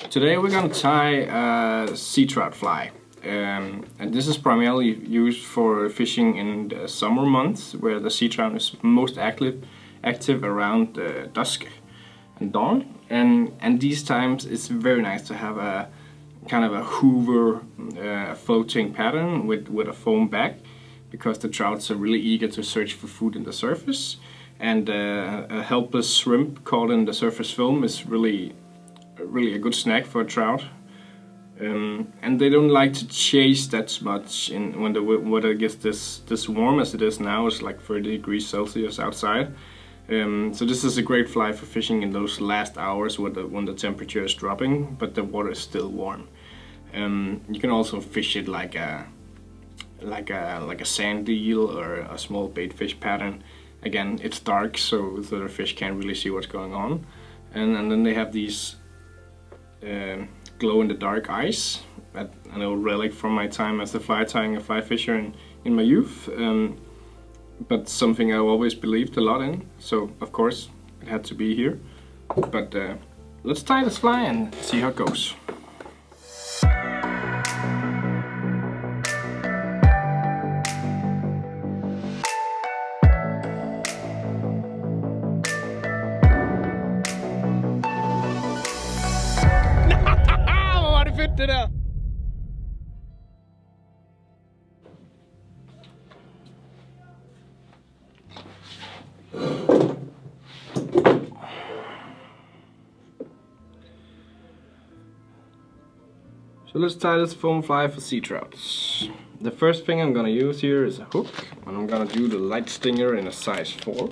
Today we're gonna tie a Seatrout fly, and this is primarily used for fishing in the summer months, where the Seatrout is most active around dusk and dawn, and these times it's very nice to have a kind of a Hoover floating pattern with a foam back, because the trouts are really eager to search for food in the surface, and a helpless shrimp caught in the surface film is really a good snack for a trout. And they don't like to chase that much when the weather gets this warm as it is now. It's like 30 degrees Celsius outside. So this is a great fly for fishing in those last hours when the temperature is dropping, but the water is still warm. You can also fish it like a sand eel or a small bait fish pattern. Again, it's dark, so the fish can't really see what's going on. And then they have these glow-in-the-dark eyes, an old relic from my time as a fly tying and fly fisher in my youth, but something I always believed a lot in, so of course it had to be here. But let's tie this fly and see how it goes. Det der. So let's tie this foam fly for sea trouts. The first thing I'm gonna use here is a hook, and I'm gonna do the light stinger in a size 4.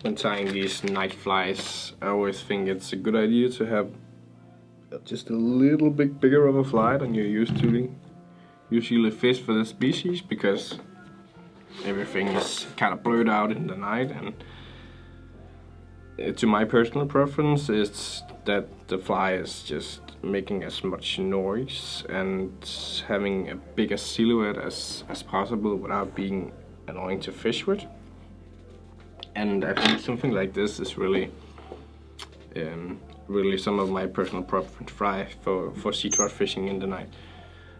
When tying these night flies, I always think it's a good idea to have just a little bit bigger of a fly than you're used to usually fish for this species, because everything is kind of blurred out in the night, and to my personal preference is that the fly is just making as much noise and having a bigger silhouette as possible without being annoying to fish with. And I think something like this is really some of my personal preference fly for sea trout fishing in the night.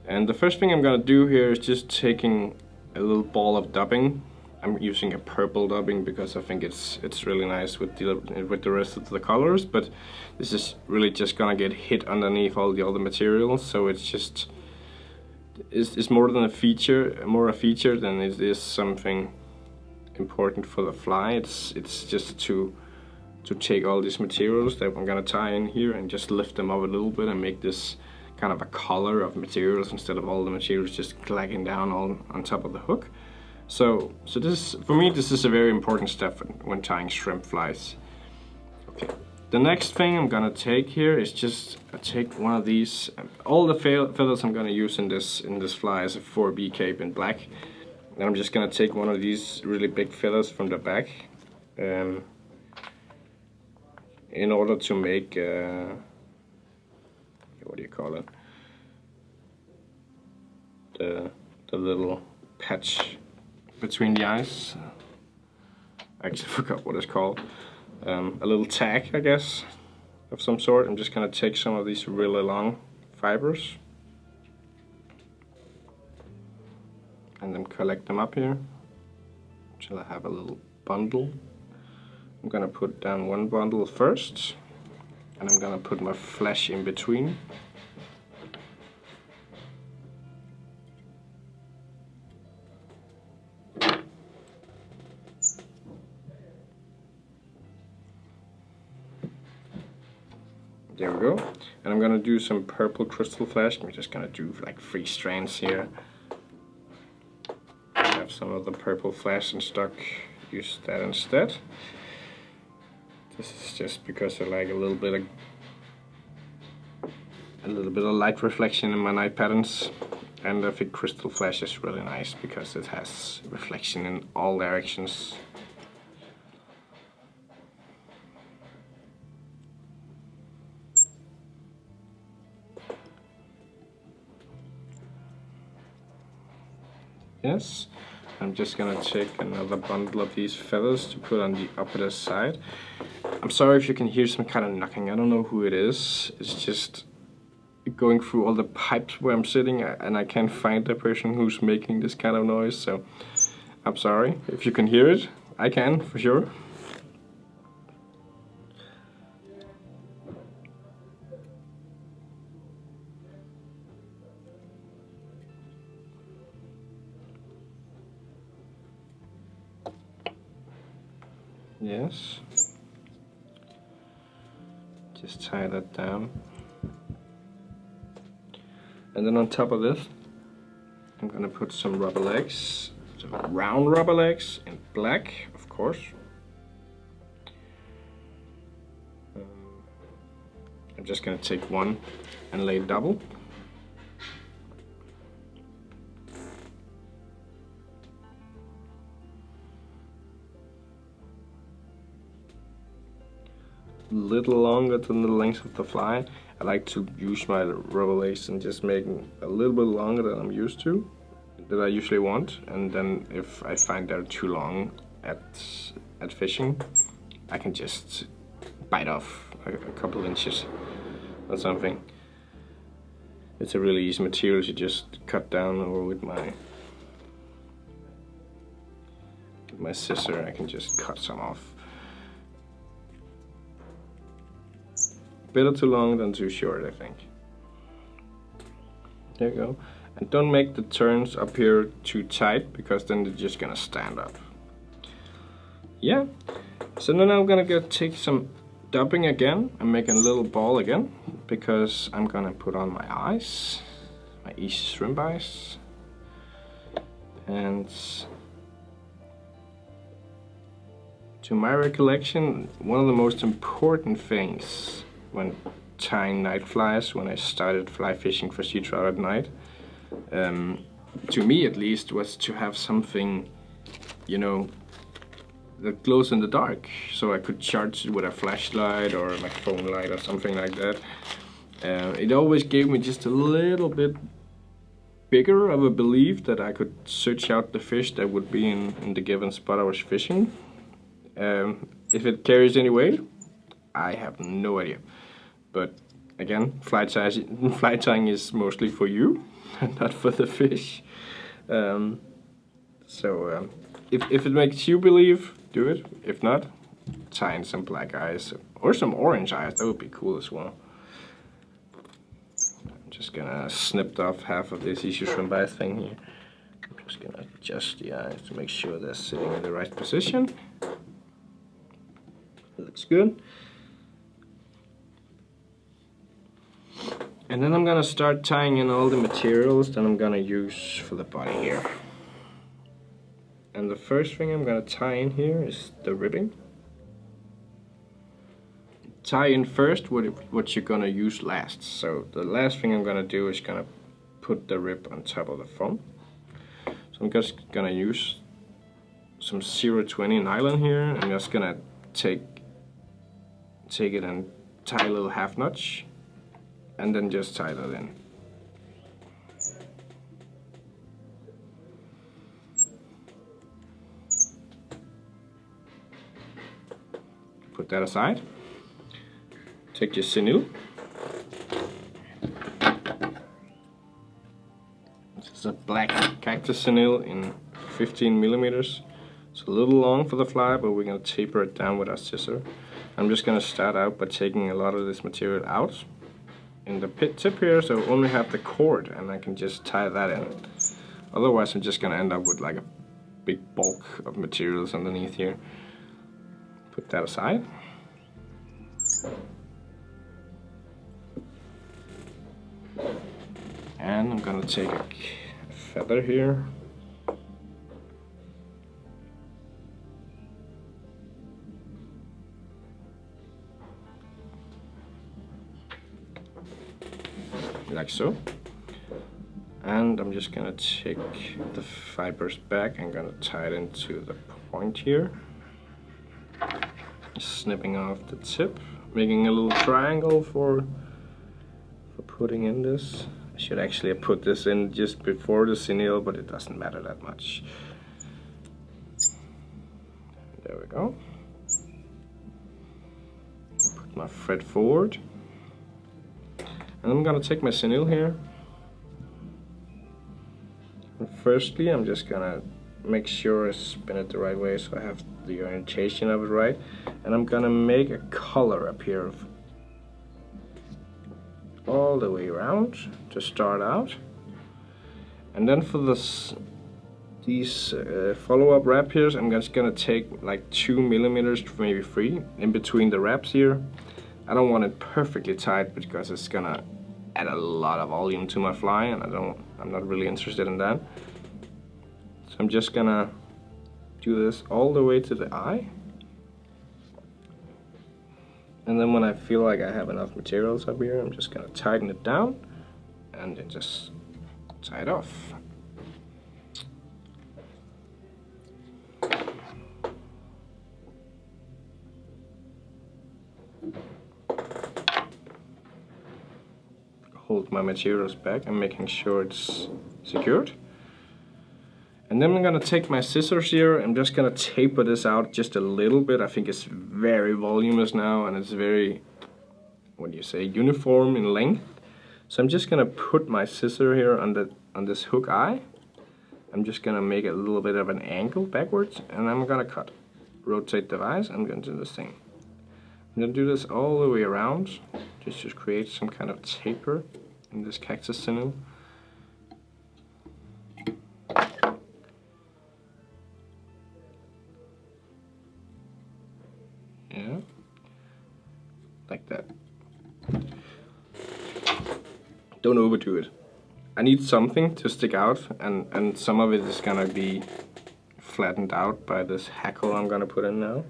And the first thing I'm gonna do here is just taking a little ball of dubbing. I'm using a purple dubbing because I think it's really nice with the rest of the colors, but this is really just gonna get hit underneath all the other materials, so it's more than a feature, more a feature than it is something important for the fly. It's just to take all these materials that I'm gonna tie in here and just lift them up a little bit and make this kind of a collar of materials instead of all the materials just clagging down all on top of the hook. So this, for me, this is a very important step when tying shrimp flies. Okay. The next thing I'm gonna take here is just take one of these. All the feathers I'm gonna use in this fly is a 4B cape in black. And I'm just gonna take one of these really big feathers from the back, in order to make what do you call it? The little patch between the eyes. I actually forgot what it's called. A little tag, I guess, of some sort. I'm just gonna take some of these really long fibers and then collect them up here until I have a little bundle. I'm gonna put down one bundle first, and I'm gonna put my flesh in between. There we go. And I'm gonna do some purple crystal flesh. I'm just gonna do like 3 strands here. I have some of the purple flesh in stock. Use that instead. This is just because I like a little bit of light reflection in my night patterns, and I think crystal flesh is really nice because it has reflection in all directions. Yes, I'm just gonna take another bundle of these feathers to put on the opposite side. I'm sorry if you can hear some kind of knocking. I don't know who it is. It's just going through all the pipes where I'm sitting, and I can't find the person who's making this kind of noise, so I'm sorry. If you can hear it, I can, for sure. Yes. Just tie that down. And then on top of this, I'm gonna put some rubber legs, some round rubber legs in black, of course. I'm just gonna take one and lay double. Little longer than the length of the fly. I like to use my rubber legs and just make them a little bit longer than I'm used to, that I usually want. And then if I find they're too long at fishing, I can just bite off a couple inches or something. It's a really easy material to just cut down, or with my scissor I can just cut some off. Better too long than too short, I think. There you go. And don't make the turns up here too tight, because then they're just gonna stand up. Yeah. So then I'm gonna go take some dubbing again and make a little ball again, because I'm gonna put on my eyes, my easy shrimp eyes. And to my recollection, one of the most important things when tying night flies, when I started fly fishing for sea trout at night, to me at least, was to have something, you know, that glows in the dark, so I could charge it with a flashlight or my phone light or something like that. It always gave me just a little bit bigger of a belief that I could search out the fish that would be in the given spot I was fishing. If it carries any weight, I have no idea. But again, fly tying is mostly for you and not for the fish. If it makes you believe, do it. If not, tie in some black eyes or some orange eyes. That would be cool as well. I'm just gonna snip off half of this easy shrimp eye thing here. I'm just gonna adjust the eyes to make sure they're sitting in the right position. Looks good. And then I'm gonna start tying in all the materials that I'm gonna use for the body here. And the first thing I'm gonna tie in here is the ribbing. Tie in first what you're gonna use last. So the last thing I'm gonna do is gonna put the rib on top of the foam. So I'm just gonna use some 020 nylon here. I'm just gonna take it and tie a little half notch, and then just tie that in. Put that aside. Take your sinew. This is a black cactus sinew in 15 millimeters. It's a little long for the fly, but we're going to taper it down with our scissor. I'm just going to start out by taking a lot of this material out in the tip here, so I only have the cord, and I can just tie that in. Otherwise I'm just going to end up with like a big bulk of materials underneath here. Put that aside. And I'm going to take a feather here. Like so. And I'm just gonna take the fibers back and gonna tie it into the point here. Snipping off the tip, making a little triangle for putting in this. I should actually have put this in just before the sinew, but it doesn't matter that much. There we go. Put my thread forward. And I'm gonna take my chenille here. And firstly, I'm just gonna make sure I spin it the right way so I have the orientation of it right. And I'm gonna make a collar up here all the way around to start out. And then for these follow-up wrap here, I'm just gonna take like 2 millimeters, maybe 3, in between the wraps here. I don't want it perfectly tight because it's gonna add a lot of volume to my fly, and I'm not really interested in that. So I'm just gonna do this all the way to the eye. And then when I feel like I have enough materials up here, I'm just gonna tighten it down and then just tie it off. Hold my materials back and making sure it's secured. And then I'm gonna take my scissors here. I'm just gonna taper this out just a little bit. I think it's very voluminous now, and it's very, what do you say, uniform in length. So I'm just gonna put my scissor here on this hook eye. I'm just gonna make a little bit of an angle backwards, and I'm gonna cut. Rotate the vise. I'm gonna do this thing. I'm gonna do this all the way around, just to create some kind of taper in this cactus chenille. Yeah, like that. Don't overdo it. I need something to stick out, and some of it is gonna be flattened out by this hackle I'm gonna put in now.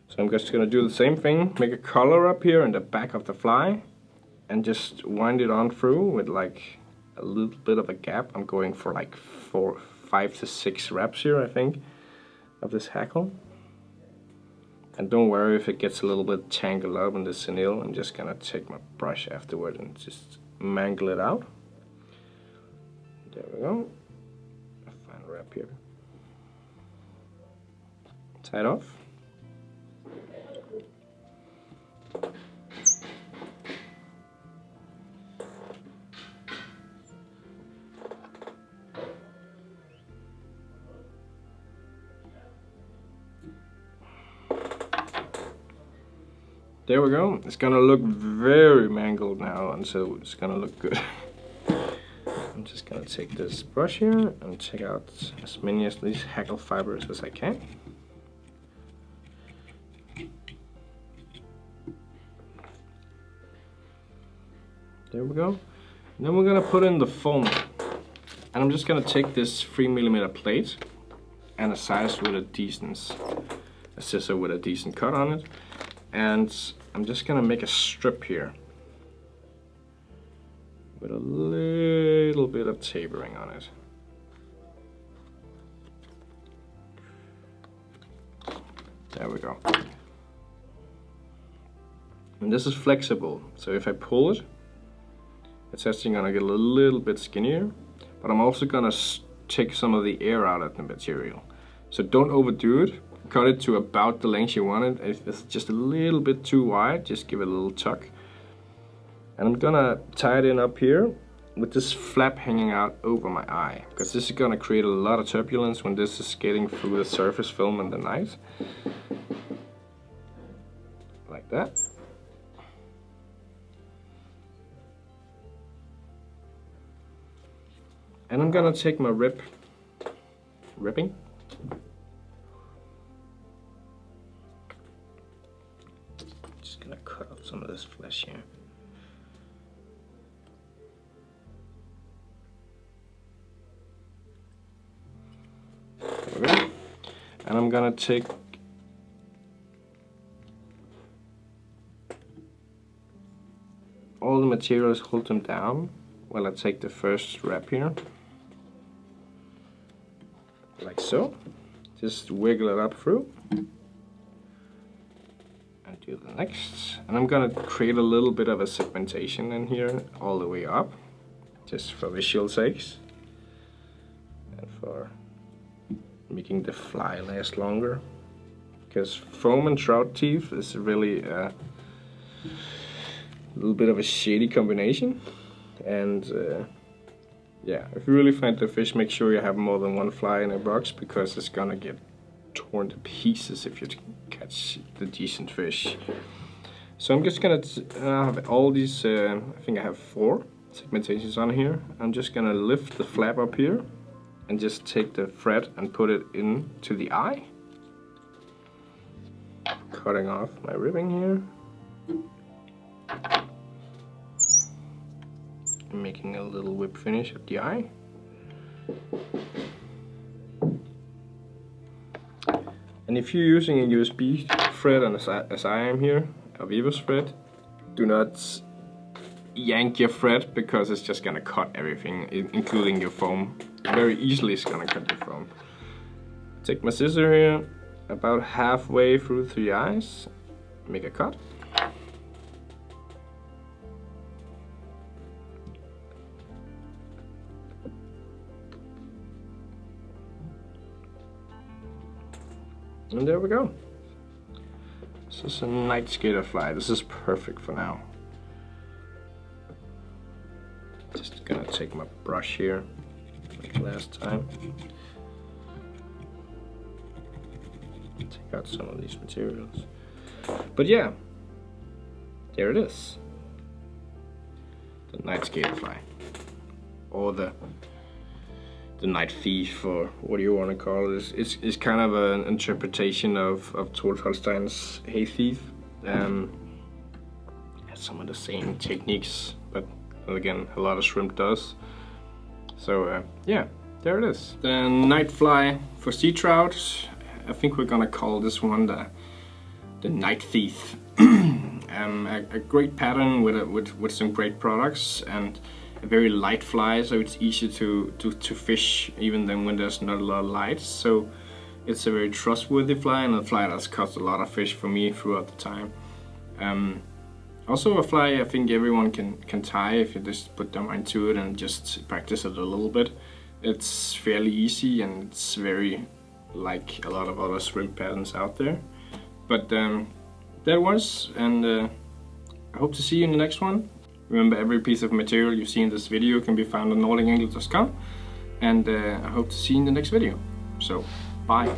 So I'm just gonna do the same thing, make a collar up here in the back of the fly, and just wind it on through with like a little bit of a gap. I'm going for like 5 to 6 wraps here, I think, of this hackle. And don't worry if it gets a little bit tangled up in the chenille. I'm just gonna take my brush afterward and just mangle it out. There we go. A fine wrap here. Tie it off. There we go. It's gonna look very mangled now, and so it's gonna look good. I'm just gonna take this brush here and take out as many of these hackle fibers as I can. There we go. And then we're gonna put in the foam. And I'm just gonna take this 3mm plate and a size with a scissor with a decent cut on it. And I'm just gonna make a strip here with a little bit of tapering on it. There we go. And this is flexible, so if I pull it, it's actually gonna get a little bit skinnier, but I'm also gonna take some of the air out of the material. So don't overdo it. Cut it to about the length you want it. If it's just a little bit too wide, just give it a little tuck. And I'm gonna tie it in up here with this flap hanging out over my eye, because this is gonna create a lot of turbulence when this is getting through the surface film in the night. Like that. And I'm gonna take my ripping. Just gonna cut off some of this flesh here. There we go. And I'm gonna take all the materials, hold them down while I take the first wrap here. Like so. Just wiggle it up through. And do the next. And I'm gonna create a little bit of a segmentation in here all the way up. Just for visual sakes. And for making the fly last longer. because foam and trout teeth is really a little bit of a shady combination. And yeah, if you really find the fish, make sure you have more than one fly in a box, because it's gonna get torn to pieces if you catch the decent fish. So I'm just gonna have all these, I think I have 4 segmentations on here. I'm just gonna lift the flap up here and just take the thread and put it into the eye. Cutting off my ribbing here. And making a little whip finish at the eye. And if you're using a USB thread, and as I am here, a VISES thread, do not yank your thread, because it's just gonna cut everything, including your foam. Very easily it's gonna cut your foam. Take my scissor here, about halfway through the eyes, make a cut. And there we go. This is a night skater fly. This is perfect for now. Just gonna take my brush here, like last time. Take out some of these materials. But yeah, there it is. The night skater fly. Or the night thief, or what do you want to call it. It's kind of an interpretation of Tord Holstein's hay thief. Has some of the same techniques, but again, a lot of shrimp does. So yeah, there it is. The night fly for sea trout. I think we're gonna call this one the night thief. A great pattern with some great products, and a very light fly, so it's easy to fish even then when there's not a lot of light. So it's a very trustworthy fly, and a fly that's caught a lot of fish for me throughout the time. Also a fly I think everyone can tie if you just put their mind to it and just practice it a little bit. It's fairly easy, and it's very like a lot of other shrimp patterns out there. But there it was, and I hope to see you in the next one. Remember, every piece of material you see in this video can be found on NordicAngler.com, and I hope to see you in the next video. So, bye!